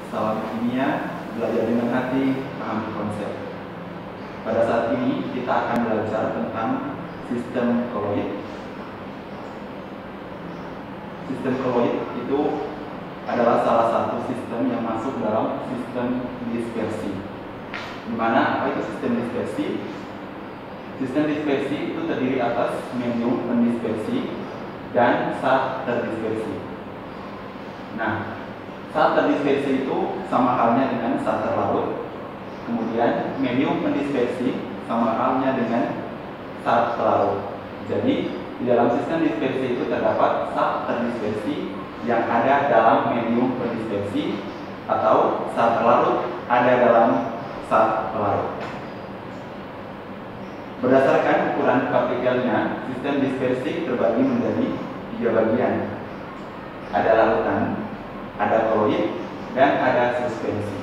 Salam kimia, belajar dengan hati, paham konsep. Pada saat ini kita akan belajar tentang sistem koloid. Sistem koloid itu adalah salah satu sistem yang masuk dalam sistem dispersi. Di mana apa itu sistem dispersi? Sistem dispersi itu terdiri atas medium pendispersi dan zat terdispersi. Nah, zat terdispersi itu sama halnya dengan zat terlarut. Kemudian medium pendispersi sama halnya dengan zat terlarut. Jadi di dalam sistem dispersi itu terdapat zat terdispersi yang ada dalam medium pendispersi atau zat terlarut ada dalam zat terlarut. Berdasarkan ukuran partikelnya, sistem dispersi terbagi menjadi 3 bagian. Ada larutan, ada koloid, dan ada suspensi.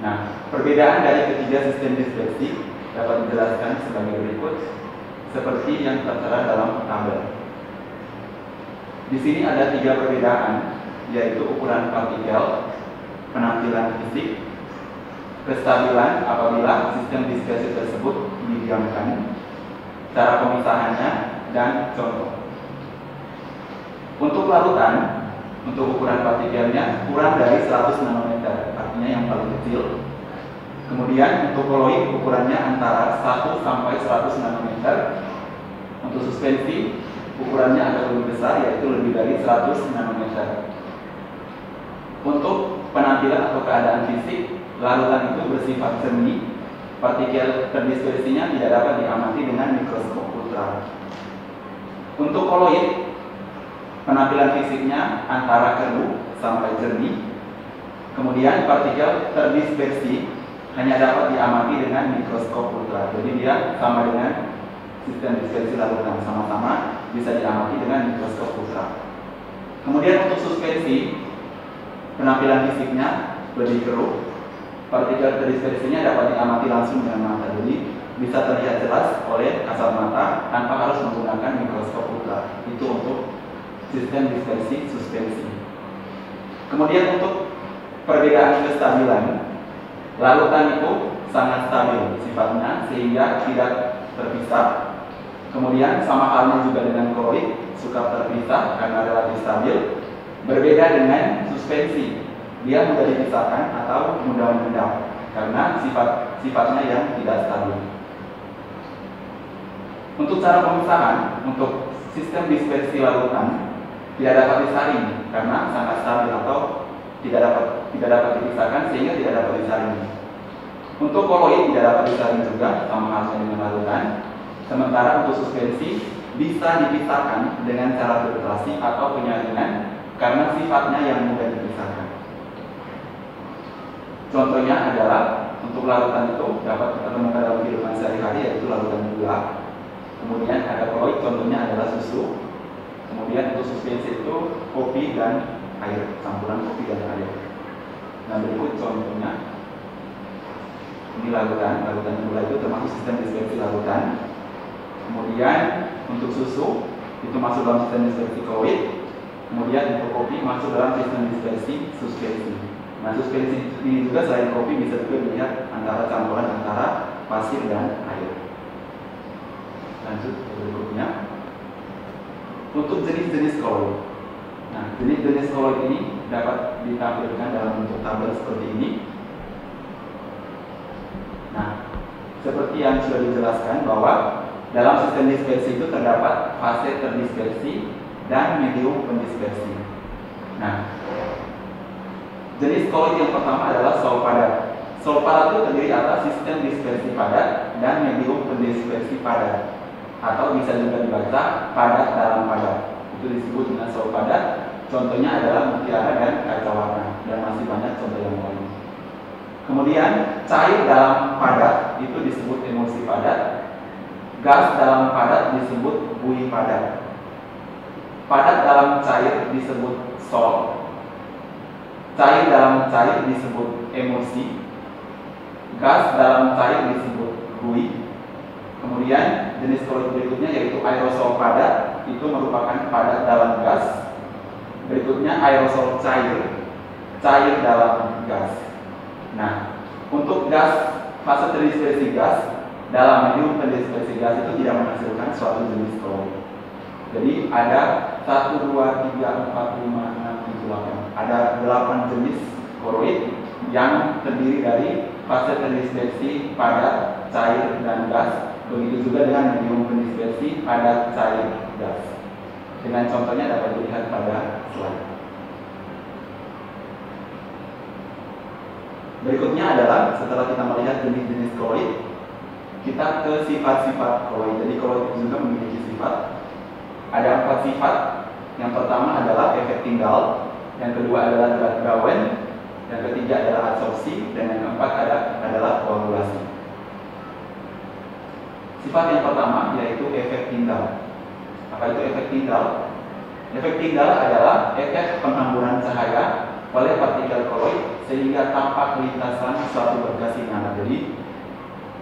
Nah, perbedaan dari ketiga sistem dispersi dapat dijelaskan sebagai berikut, seperti yang tertera dalam tabel. Di sini ada 3 perbedaan, yaitu ukuran partikel, penampilan fisik, kestabilan apabila sistem dispersi tersebut didiamkan, cara pemisahannya, dan contoh. Untuk larutan, untuk ukuran partikelnya kurang dari 100 nanometer, artinya yang paling kecil. Kemudian untuk koloid ukurannya antara 1 sampai 100 nanometer. Untuk suspensi ukurannya agak lebih besar, yaitu lebih dari 100 nanometer. Untuk penampilan atau keadaan fisik, larutan itu bersifat semi. Partikel terdispersinya tidak dapat diamati dengan mikroskop ultra. Untuk koloid, penampilan fisiknya antara keruh sampai jernih. Kemudian partikel terdispersi hanya dapat diamati dengan mikroskop ultra. Jadi dia sama dengan sistem dispersi larutan, sama-sama bisa diamati dengan mikroskop ultra. Kemudian untuk suspensi, penampilan fisiknya lebih keruh. Partikel terdispersinya dapat diamati langsung dengan mata. Jadi bisa terlihat jelas oleh kasat mata tanpa harus menggunakan mikroskop ultra. Itu untuk sistem dispersi suspensi. Kemudian untuk perbedaan kestabilan, larutan itu sangat stabil sifatnya sehingga tidak terpisah. Kemudian sama halnya juga dengan koloid, suka terpisah karena relatif stabil. Berbeda dengan suspensi, dia mudah dipisahkan atau mudah mengendap karena sifatnya yang tidak stabil. Untuk cara pemisahan, untuk sistem dispersi larutan tidak dapat disaring karena sangat stabil atau tidak dapat dipisahkan sehingga tidak dapat disaring. Untuk koloid tidak dapat disaring juga sama halnya dengan larutan. Sementara untuk suspensi bisa dipisahkan dengan cara filtrasi atau penyaringan karena sifatnya yang mudah dipisahkan. Contohnya adalah untuk larutan itu dapat kita temukan dalam kehidupan sehari-hari, yaitu larutan gula. Kemudian ada koloid, contohnya adalah susu. Kemudian untuk suspensi itu kopi dan air, campuran kopi dan air. Nah, berikut contohnya. Ini larutan gula itu termasuk sistem dispersi larutan. Kemudian untuk susu itu masuk dalam sistem dispersi koloid. Kemudian untuk kopi masuk dalam sistem dispersi suspensi. Nah, suspensi ini juga selain kopi bisa juga dilihat antara campuran antara pasir dan air. Lanjut ke berikutnya. Untuk jenis-jenis koloid. Nah, jenis-jenis koloid ini dapat ditampilkan dalam bentuk tabel seperti ini. Nah, seperti yang sudah dijelaskan bahwa dalam sistem dispersi itu terdapat fase terdispersi dan medium pendispersi. Nah, jenis koloid yang pertama adalah sol padat. Sol padat itu terdiri atas sistem dispersi padat dan medium pendispersi padat, atau bisa juga dibaca padat dalam padat. Itu disebut dengan sol padat. Contohnya adalah mutiara dan kaca warna, dan masih banyak contoh yang lain. Kemudian cair dalam padat itu disebut emulsi padat. Gas dalam padat disebut buih padat. Padat dalam cair disebut sol. Cair dalam cair disebut emulsi. Gas dalam cair disebut buih. Kemudian jenis koloid berikutnya yaitu aerosol padat, itu merupakan padat dalam gas. Berikutnya aerosol cair. cair dalam gas. Nah, untuk gas fase terdispersi gas dalam medium terdispersi gas itu tidak menghasilkan suatu jenis koloid. Jadi ada 1, 2, 3, 4, 5, 6, 7, 8. Ada 8 jenis koloid yang terdiri dari fase terdispersi padat, cair, dan gas. Begitu juga dengan medium terdispersi padat, cair, gas. Dengan contohnya dapat dilihat pada slide. Berikutnya adalah setelah kita melihat jenis-jenis koloid, kita ke sifat-sifat koloid. Jadi koloid juga memiliki sifat. Ada 4 sifat. Yang pertama adalah efek tinggal, yang kedua adalah Browne, yang ketiga adalah adsorpsi, dan yang keempat adalah koagulasi. Sifat yang pertama yaitu efek tinggal. Apa itu efek tinggal? Efek tinggal adalah efek penghamburan cahaya oleh partikel koloid sehingga tampak lintasan suatu berkasinan. Jadi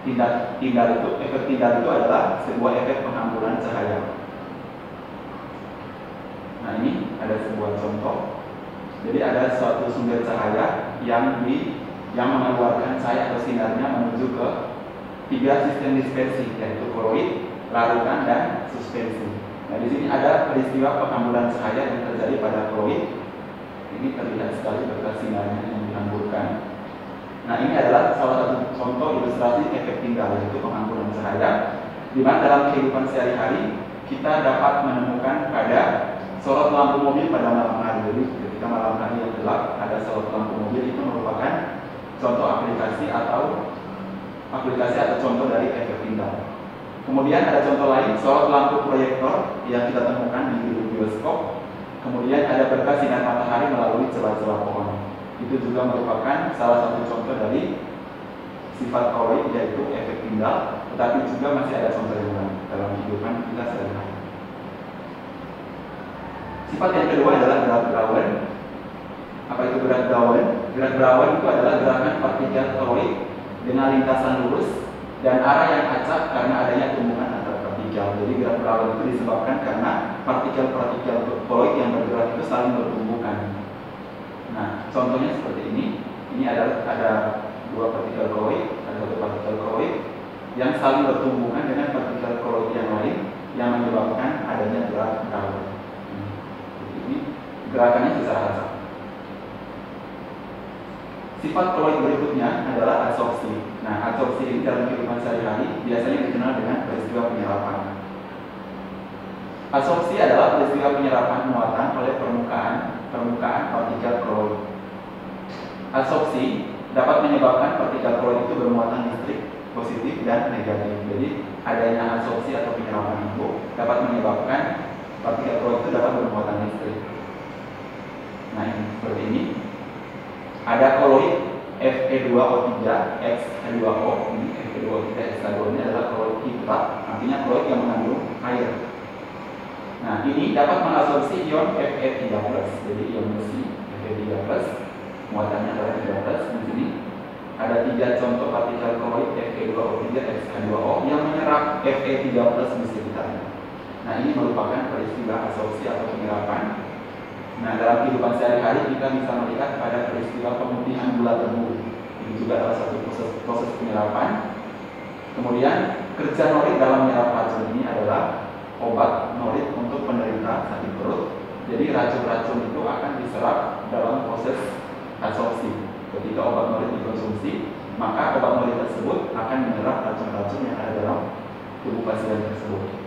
efek tinggal itu adalah sebuah efek penghamburan cahaya. Nah, ini ada sebuah contoh. Jadi ada suatu sumber cahaya yang mengeluarkan cahaya atau sinarnya menuju ke 3 sistem dispersi, yaitu koloid, larutan, dan suspensi. Nah, di sini ada peristiwa penghamburan cahaya yang terjadi pada koloid. Ini terlihat sekali berkas sinarnya yang dihamburkan. Nah, ini adalah salah satu contoh ilustrasi efek tinggal, yaitu penghamburan cahaya, di mana dalam kehidupan sehari-hari kita dapat menemukan pada sorot lampu mobil pada malam hari. Jadi ketika malam hari yang gelap ada sorot lampu mobil, itu merupakan contoh aplikasi atau contoh dari efek tinggal. Kemudian ada contoh lain, sorot lampu proyektor yang kita temukan di bioskop. Kemudian ada berkas sinar matahari melalui celah-celah pohon. Itu juga merupakan salah satu contoh dari sifat koloid, yaitu efek tinggal. Tetapi juga masih ada contoh yang lain dalam kehidupan kita sehari-hari. Sifat yang kedua adalah gerak Browne. Apa itu gerak Browne? Gerak Browne itu adalah gerakan partikel koloid dengan lintasan lurus dan arah yang acak karena adanya tumbukan antar partikel. Jadi gerak Browne itu disebabkan karena partikel-partikel koloid yang bergerak itu saling bertumbukan. Nah, contohnya seperti ini. Ini ada 2 partikel koloid, ada 1 partikel koloid yang saling bertumbukan dengan partikel koloid yang lain yang menyebabkan adanya gerak Browne. Ini gerakannya secara acak. Sifat koloid berikutnya adalah adsorpsi. Nah, adsorpsi ini dalam kehidupan sehari-hari biasanya dikenal dengan peristiwa penyerapan. Adsorpsi adalah peristiwa penyerapan muatan oleh permukaan partikel koloid. Adsorpsi dapat menyebabkan partikel koloid itu bermuatan listrik positif dan negatif. Jadi adanya adsorpsi atau penyerapan itu dapat menyebabkan partikel koloid itu dapat bermuatan listrik. Nah, ini seperti ini. Ada koloid Fe2O3 X2O. Ini Fe2O3 X2O ini adalah koloid hidrat, artinya koloid yang mengandung air. Nah, ini dapat mengabsorpsi ion Fe3+. Jadi ion besi Fe3+, muatannya adalah 3+. Di sini ada 3 contoh partikel koloid Fe2O3 X2O yang menyerap Fe3+ di sekitarnya. Nah, ini merupakan peristiwa absorpsi atau penyerapan. Nah, dalam kehidupan sehari-hari kita bisa melihat pada peristiwa pemutihan gula tebu. Ini juga adalah satu proses penyerapan. Kemudian kerja norit dalam menyerap racun ini adalah obat norit untuk penderita sakit perut. Jadi racun-racun itu akan diserap dalam proses absorpsi. Ketika obat norit dikonsumsi, maka obat norit tersebut akan menyerap racun-racun yang ada dalam tubuh pasien tersebut.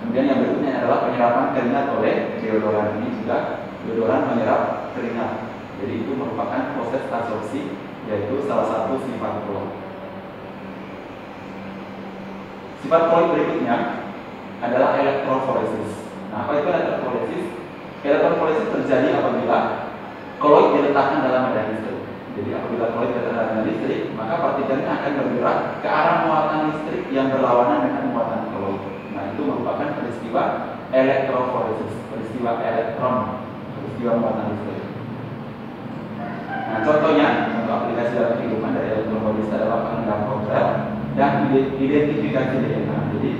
Kemudian yang berikutnya adalah penyerapan keringat oleh deodoran. Ini juga deodoran menyerap keringat. Jadi itu merupakan proses absorpsi, yaitu salah satu sifat koloid. Sifat koloid berikutnya adalah elektroforesis. Nah, apa itu elektroforesis? Elektroforesis terjadi apabila koloid diletakkan dalam medan listrik. Jadi apabila koloid diletakkan dalam medan listrik, maka partikelnya akan bergerak ke arah muatan listrik yang berlawanan dengan muatan koloid. Nah, itu merupakan peristiwa elektroforesis, peristiwa elektron, peristiwa muatan listrik. Nah, contohnya, contoh aplikasi dalam kehidupan dari elektroforesis adalah pengendalian kodrat dan identifikasi DNA. Jadi,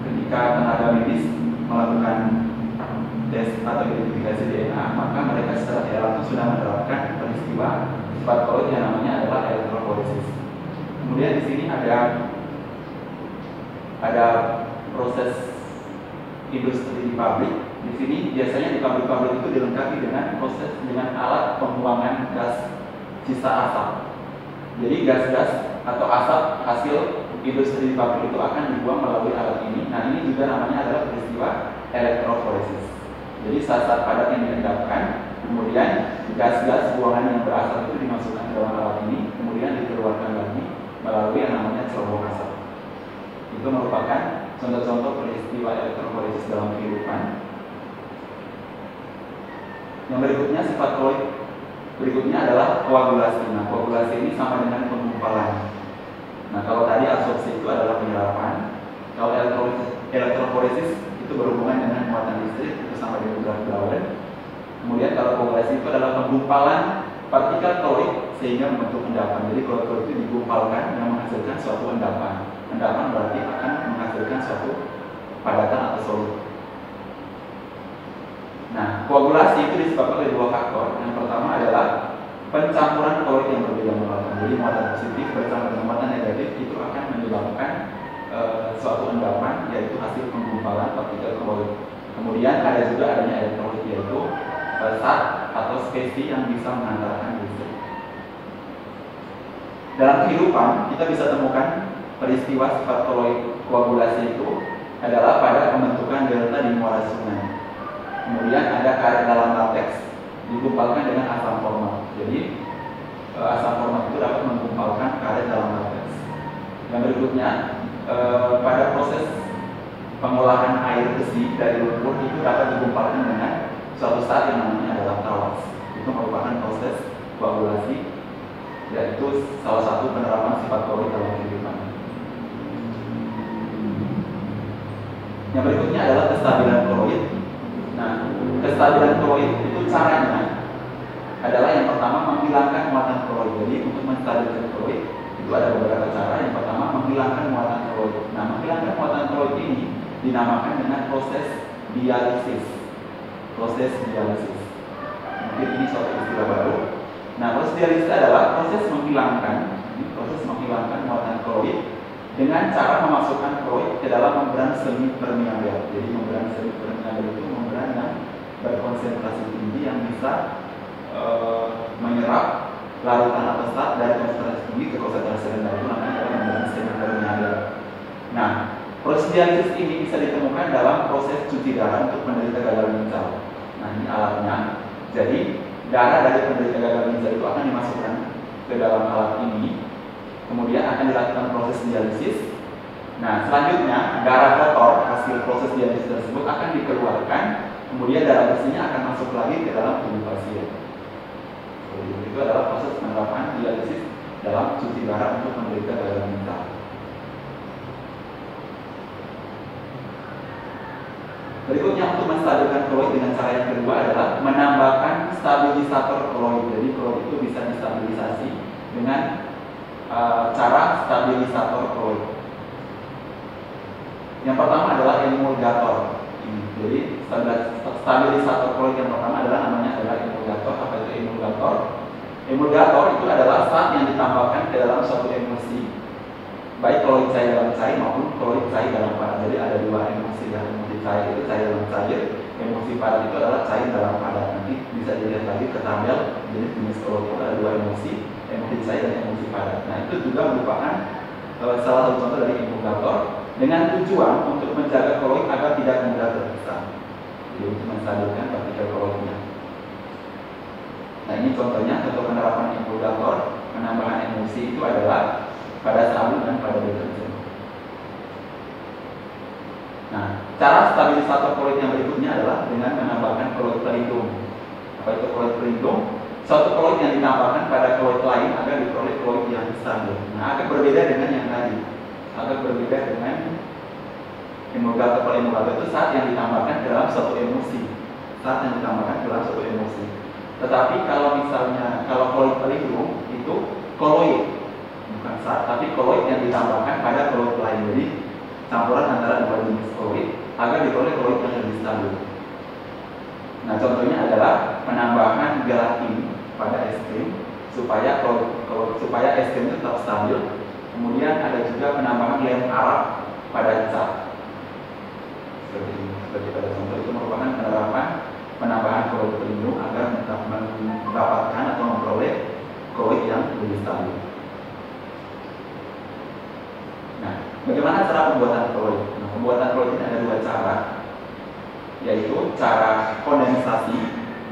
ketika tenaga medis melakukan tes atau identifikasi DNA, maka mereka secara tidak langsung sudah menerapkan peristiwa sifat koloid yang namanya adalah elektroforesis. Kemudian di sini ada proses industri di pabrik. Di sini biasanya di pabrik-pabrik itu dilengkapi dengan alat pembuangan gas sisa asap. Jadi gas-gas atau asap hasil industri di pabrik itu akan dibuang melalui alat ini. Nah, ini juga namanya adalah peristiwa elektroforesis. Jadi zat-zat padat yang diendapkan, kemudian gas-gas buangan yang berasap itu dimasukkan ke dalam alat ini, kemudian dikeluarkan lagi melalui yang namanya cerobong asap. Itu merupakan contoh-contoh peristiwa elektroforesis dalam kehidupan. Yang berikutnya sifat koloid berikutnya adalah koagulasi. Nah, koagulasi ini sama dengan penggumpalan. Nah, kalau tadi absorpsi itu adalah penyerapan, kalau elektroforesis itu berhubungan dengan muatan listrik, itu sama dengan Browne. Kemudian kalau koagulasi itu adalah penggumpalan partikel koloid sehingga membentuk endapan. Jadi koloid itu digumpalkan yang menghasilkan suatu endapan. Endapan berarti akan menghasilkan suatu padatan atau solid. Nah, koagulasi itu disebabkan oleh dua faktor. Yang pertama adalah pencampuran koloid yang berbeda muatan. Jadi muatan positif bercampur dengan muatan negatif itu akan menyebabkan suatu endapan, yaitu hasil penggumpalan partikel koloid. Kemudian ada juga adanya elektrolit, yaitu zat atau spesies yang bisa mengantarkan listrik. Dalam kehidupan kita bisa temukan peristiwa sifat koloid koagulasi itu adalah pada pembentukan delta di muara sungai. Kemudian ada karet dalam lateks digumpalkan dengan asam format. Jadi asam format itu dapat menggumpalkan karet dalam lateks. Yang berikutnya pada proses pengolahan air besi dari lumpur itu dapat digumpalkan dengan suatu zat yang namanya adalah tawas. Itu merupakan proses koagulasi, yaitu salah satu penerapan sifat koloid dalam kehidupan. Yang berikutnya adalah kestabilan koloid. Nah, kestabilan koloid itu caranya adalah yang pertama menghilangkan muatan koloid. Jadi untuk menstabilkan koloid itu ada beberapa cara. Yang pertama menghilangkan muatan koloid. Nah, menghilangkan muatan koloid ini dinamakan dengan proses dialisis. Proses dialisis. Mungkin ini suatu istilah baru. Nah, proses dialisis adalah proses menghilangkan muatan koloid dengan cara memasukkan koloid ke dalam membran semi permeabel. Jadi membran semi permeabel itu membran yang berkonsentrasi tinggi yang bisa menyerap larutan atau zat dari konsentrasi tinggi ke konsentrasi rendah. Itu namanya membran semi permeabel. Nah, proses dialisis ini bisa ditemukan dalam proses cuci darah untuk penderita gagal ginjal. Nah, ini alatnya. Jadi darah dari penderita gagal ginjal itu akan dimasukkan ke dalam alat ini. Kemudian akan dilakukan proses dialisis. Nah, selanjutnya darah kotor hasil proses dialisis tersebut akan dikeluarkan. Kemudian darah bersihnya akan masuk lagi ke dalam tubuh pasien. Itu adalah proses penerapan dialisis dalam cuci darah untuk penderita gagal ginjal. Berikutnya untuk menstabilkan koloid dengan cara yang kedua adalah menambahkan stabilisator koloid. Jadi koloid itu bisa distabilisasi dengan cara stabilisator koloid. Yang pertama adalah emulgator. Jadi stabilisator koloid yang pertama adalah emulgator. Apa itu emulgator? Emulgator itu adalah zat yang ditambahkan ke dalam suatu emulsi, baik koloid cair dalam cair maupun koloid cair dalam padat. Jadi ada dua emulsi, emulsi cair itu cair dalam cair, emulsi padat itu adalah cair dalam padat. Nanti bisa dilihat lagi ke tabel jenis koloid itu ada dua emulsi, emulsi cair dan emulsi padat. Nah, itu juga merupakan salah satu contoh dari emulgator dengan tujuan untuk menjaga koloid agar tidak mudah terpisah. Jadi untuk menstabilkan partikel koloidnya. Nah, ini contohnya, contoh penerapan emulgator, penambahan emulsi itu adalah pada sabun dan pada deterjen. Nah, cara stabilisator koloid yang berikutnya adalah dengan menambahkan koloid pelindung. Apa itu koloid pelindung? Suatu koloid yang ditambahkan pada koloid lain agar diperoleh koloid yang stabil. Nah, agak berbeda dengan yang tadi. Agak berbeda dengan emulgator. Kalau emulgator itu saat yang ditambahkan dalam suatu emulsi. Saat yang ditambahkan dalam suatu emulsi. Tetapi kalau misalnya koloid pelindung itu koloid, bukan zat, tapi koloid yang ditambahkan pada koloid lain. Jadi campuran antara dua jenis koloid agar diperoleh koloid yang lebih stabil. Nah, contohnya adalah penambahan gelatin pada es krim supaya supaya es krim itu tetap stabil. Kemudian ada juga penambahan lem arak pada cat. Seperti pada contoh itu merupakan penambahan koloid pelindung agar mendapatkan atau memperoleh koloid yang lebih stabil. Nah, bagaimana cara pembuatan koloid? Nah, pembuatan koloid ini ada dua cara, yaitu cara kondensasi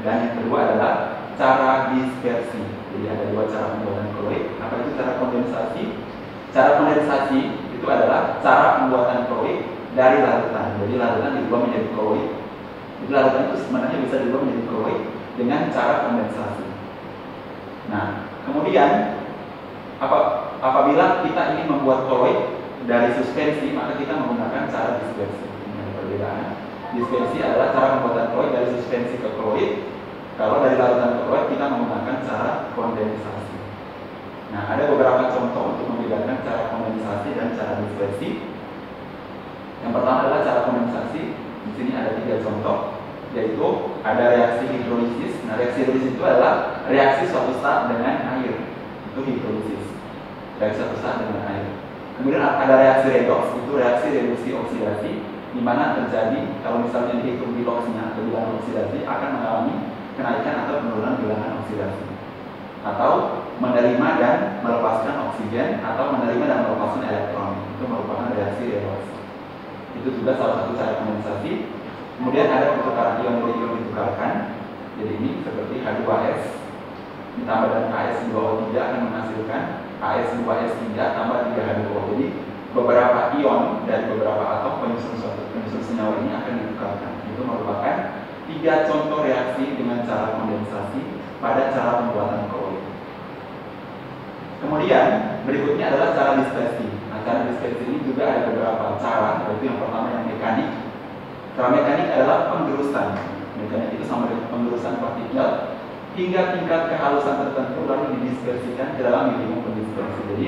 dan yang kedua adalah cara dispersi. Jadi ada dua cara pembuatan koloid. Apa itu cara kondensasi? Cara kondensasi itu adalah cara pembuatan koloid dari larutan. Jadi larutan diubah menjadi koloid. Jadi larutan itu sebenarnya bisa diubah menjadi koloid dengan cara kondensasi. Nah, kemudian apabila kita ingin membuat koloid dari suspensi, maka kita menggunakan cara dispersi. Ini ada perbedaan. Dispersi adalah cara pembuatan koloid dari suspensi ke koloid. Kalau dari larutan ke koloid kita menggunakan cara kondensasi. Nah, ada beberapa contoh untuk membedakan cara kondensasi dan cara dispersi. Yang pertama adalah cara kondensasi. Di sini ada 3 contoh, yaitu ada reaksi hidrolisis. Nah, reaksi hidrolisis itu adalah reaksi suatu saat dengan air. Itu hidrolisis. Reaksi suatu saat dengan air. Kemudian ada reaksi redoks, itu reaksi reduksi oksidasi, di mana terjadi kalau misalnya dihitung biloxnya atau bilangan oksidasi akan mengalami kenaikan atau penurunan bilangan oksidasi. Atau menerima dan melepaskan oksigen atau menerima dan melepaskan elektron, itu merupakan reaksi redoks. Itu juga salah satu cara kondensasi. Kemudian ada pertukaran ion dari ion ditukarkan. Jadi ini seperti H2S ditambah dengan AS2O3 akan menghasilkan AS2S3 tambah 3H2O. Jadi beberapa ion dari beberapa atom penyusun senyawa ini akan ditukarkan. Itu merupakan 3 contoh reaksi dengan cara kondensasi pada cara pembuatan koloid. Kemudian berikutnya adalah cara dispersi. Nah, cara dispersi ini juga ada beberapa cara, yaitu yang pertama yang mekanik. Cara mekanik adalah penggerusan. Mekanik itu sama dengan penggerusan partikel hingga tingkat kehalusan tertentu lalu didispersikan ke dalam medium pendispersi. Jadi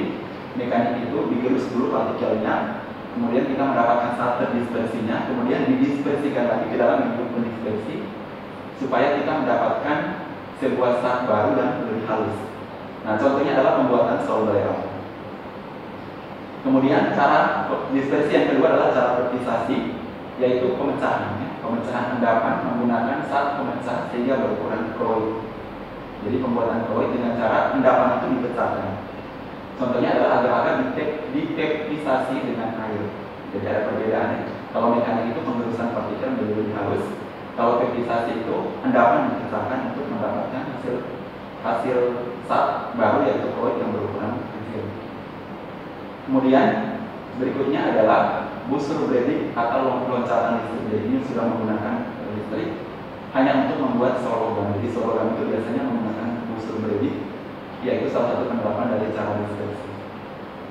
mekanik itu digerus dulu partikelnya, kemudian kita mendapatkan saat terdispersinya, kemudian didispersikan lagi ke dalam medium pendispersi supaya kita mendapatkan sebuah zat baru dan lebih halus. Nah, contohnya adalah pembuatan solvent. Kemudian cara dispersi yang kedua adalah cara perpisasi, yaitu pemecahan. Pemecahan endapan menggunakan zat pemecah sehingga berukuran koloid. Jadi pembuatan koloid dengan cara endapan itu dipecahkan. Contohnya adalah agar-agar dipeptisasi dengan air. Jadi ada perbedaannya. Kalau mekanik itu penggerusan partikel menjadi lebih halus. Kalau peptisasi itu endapan dipecahkan untuk mendapatkan hasil zat baru yaitu koloid yang berukuran kecil. Kemudian berikutnya adalah booster breeding atau loncatan listrik. Jadi ini sudah menggunakan listrik hanya untuk membuat sologam. Jadi sologam itu biasanya menggunakan booster breeding, yaitu salah satu penerapan dari cara dispersi.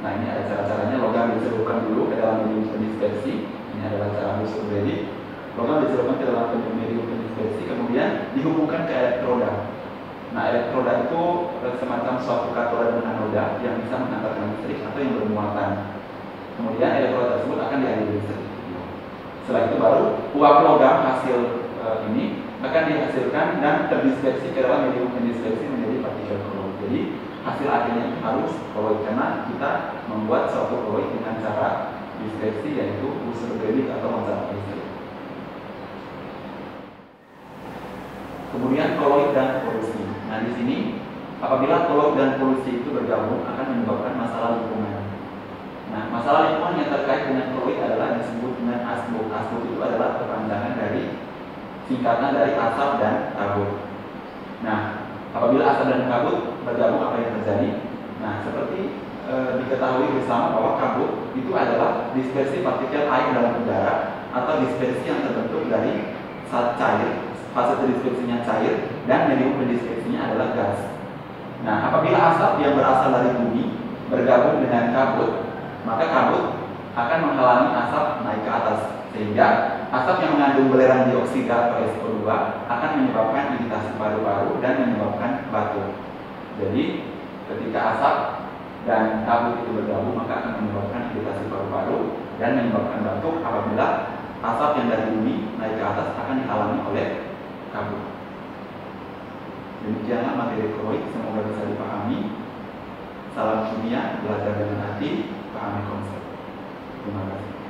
Nah, ini ada cara-caranya. Logam dicelupkan dulu ke dalam medium pendispersi. Ini adalah cara booster breeding. Logam dicelupkan ke dalam medium pendispersi, kemudian dihubungkan ke elektroda. Nah, elektroda itu semacam suatu katoda dan anoda yang bisa menghantarkan listrik atau yang bermuatan. Kemudian elektroda tersebut akan dialiri listrik. Setelah itu baru uap logam hasil ini akan dihasilkan dan terdispersi ke dalam medium pendispersi menjadi partikel koloid. Jadi hasil akhirnya harus koloid karena kita membuat suatu koloid dengan cara dispersi, yaitu booster breeding atau loncatan listrik. Kemudian koloid dan polusi. Nah, di sini apabila koloid dan polusi itu bergabung akan menyebabkan masalah lingkungan. Nah, masalah lingkungan yang terkait dengan koloid adalah disebut dengan asbuk. Asbuk itu adalah kepanjangan dari singkatan dari asap dan kabut. Nah, apabila asap dan kabut bergabung, apa yang terjadi? Nah, seperti diketahui bersama bahwa kabut itu adalah dispersi partikel air dalam udara atau dispersi yang terbentuk dari zat cair. Fase terdispersinya cair dan medium pendispersinya adalah gas. Nah, apabila asap yang berasal dari bumi bergabung dengan kabut, maka kabut akan menghalangi asap naik ke atas, sehingga asap yang mengandung belerang dioksida atau SO2 akan menyebabkan iritasi paru-paru dan menyebabkan batuk. Jadi, ketika asap dan kabut itu bergabung, maka akan menyebabkan iritasi paru-paru dan menyebabkan batuk apabila asap yang dari bumi naik ke atas akan dihalangi oleh kabut. Demikianlah materi koloid, semoga bisa dipahami. Salam kimia, belajar dengan hati, pahami konsep. Terima kasih.